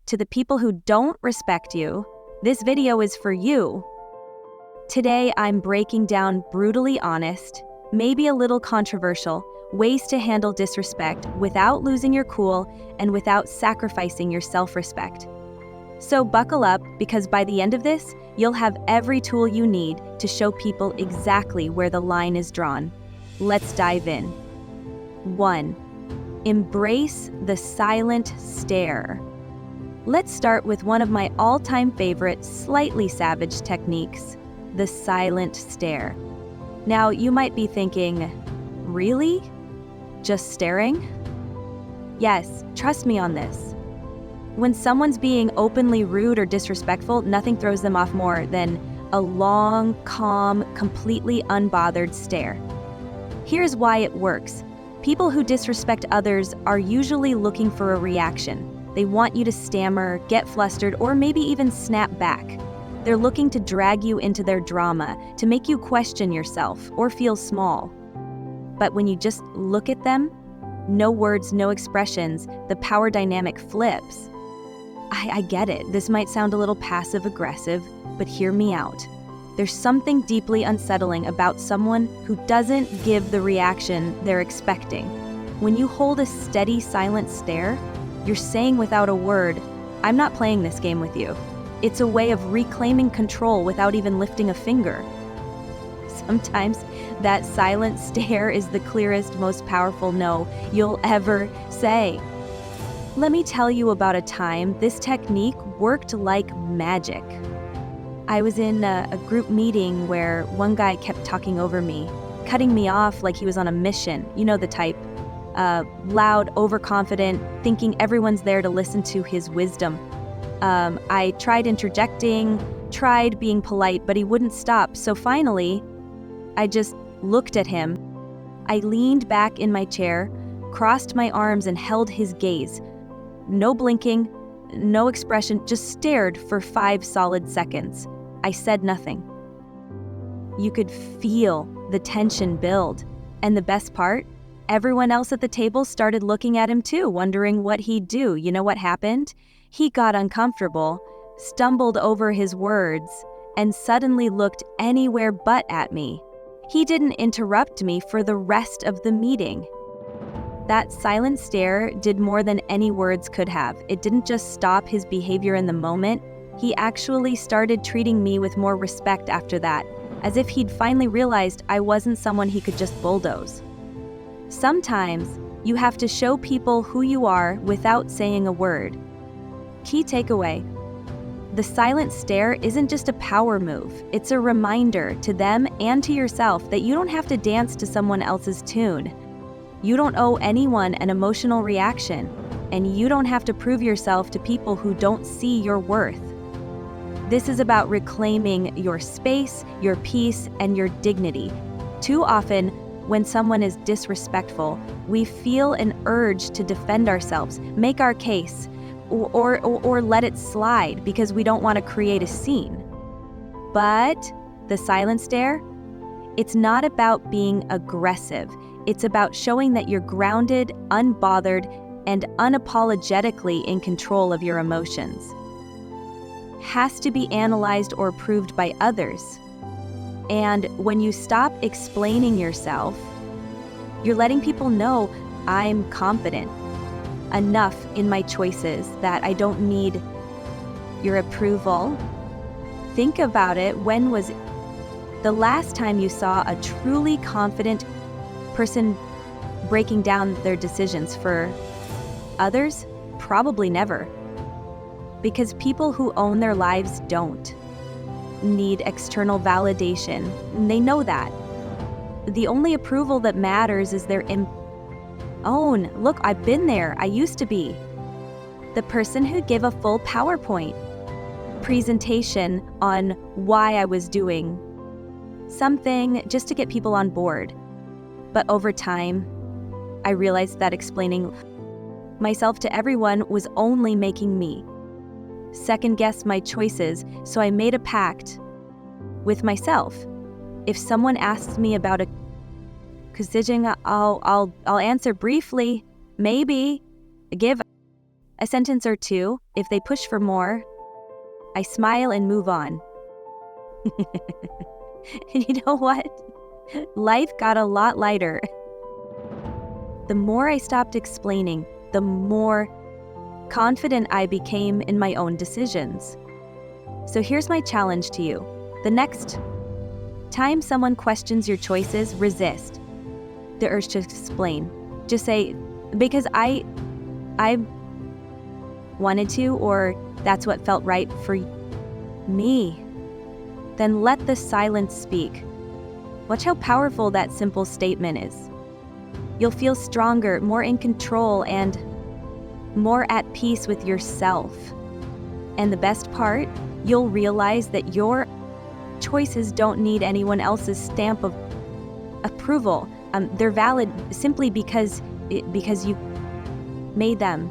to the people who don't respect you, this video is for you. Today, I'm breaking down brutally honest, maybe a little controversial, ways to handle disrespect without losing your cool and without sacrificing your self-respect. So buckle up, because by the end of this, you'll have every tool you need to show people exactly where the line is drawn. Let's dive in. 1. Embrace the silent stare. Let's start with one of my all-time favorite, slightly savage techniques, the silent stare. Now, you might be thinking, really? Just staring? Yes, trust me on this. When someone's being openly rude or disrespectful, nothing throws them off more than a long, calm, completely unbothered stare. Here's why it works. People who disrespect others are usually looking for a reaction. They want you to stammer, get flustered, or maybe even snap back. They're looking to drag you into their drama, to make you question yourself or feel small. But when you just look at them, no words, no expressions, the power dynamic flips. I get it. This might sound a little passive-aggressive, but hear me out. There's something deeply unsettling about someone who doesn't give the reaction they're expecting. When you hold a steady, silent stare, you're saying without a word, I'm not playing this game with you. It's a way of reclaiming control without even lifting a finger. Sometimes that silent stare is the clearest, most powerful no you'll ever say. Let me tell you about a time this technique worked like magic. I was in a group meeting where one guy kept talking over me, cutting me off like he was on a mission. You know the type. Loud, overconfident, thinking everyone's there to listen to his wisdom. I tried interjecting, tried being polite, but he wouldn't stop. So finally, I just looked at him. I leaned back in my chair, crossed my arms, and held his gaze. No blinking, no expression, just stared for 5 solid seconds. I said nothing. You could feel the tension build. And the best part? Everyone else at the table started looking at him too, wondering what he'd do. You know what happened? He got uncomfortable, stumbled over his words, and suddenly looked anywhere but at me. He didn't interrupt me for the rest of the meeting. That silent stare did more than any words could have. It didn't just stop his behavior in the moment. He actually started treating me with more respect after that, as if he'd finally realized I wasn't someone he could just bulldoze. Sometimes you have to show people who you are without saying a word. Key takeaway: the silent stare isn't just a power move. It's a reminder to them and to yourself that you don't have to dance to someone else's tune. You don't owe anyone an emotional reaction, and you don't have to prove yourself to people who don't see your worth. This is about reclaiming your space, your peace, and your dignity. Too often, when someone is disrespectful, we feel an urge to defend ourselves, make our case, or let it slide because we don't want to create a scene. But the silent stare, it's not about being aggressive. It's about showing that you're grounded, unbothered, and unapologetically in control of your emotions. Has to be analyzed or proved by others. And when you stop explaining yourself, you're letting people know I'm confident enough in my choices that I don't need your approval. Think about it. When was the last time you saw a truly confident person breaking down their decisions for others? Probably never. Because people who own their lives don't need external validation. They know that. The only approval that matters is their own. Look, I've been there. I used to be the person who gave a full PowerPoint presentation on why I was doing something just to get people on board. But over time, I realized that explaining myself to everyone was only making me second-guess my choices, so I made a pact with myself. If someone asks me about a decision, I'll answer briefly, maybe, give A sentence or two, if they push for more, I smile and move on. And you know what? Life got a lot lighter. The more I stopped explaining, the more confident I became in my own decisions. So here's my challenge to you. The next time someone questions your choices, resist the urge to explain. Just say, because I wanted to, or that's what felt right for me. Then let the silence speak. Watch how powerful that simple statement is. You'll feel stronger, more in control, and more at peace with yourself. And the best part, you'll realize that your choices don't need anyone else's stamp of approval. They're valid simply because you made them.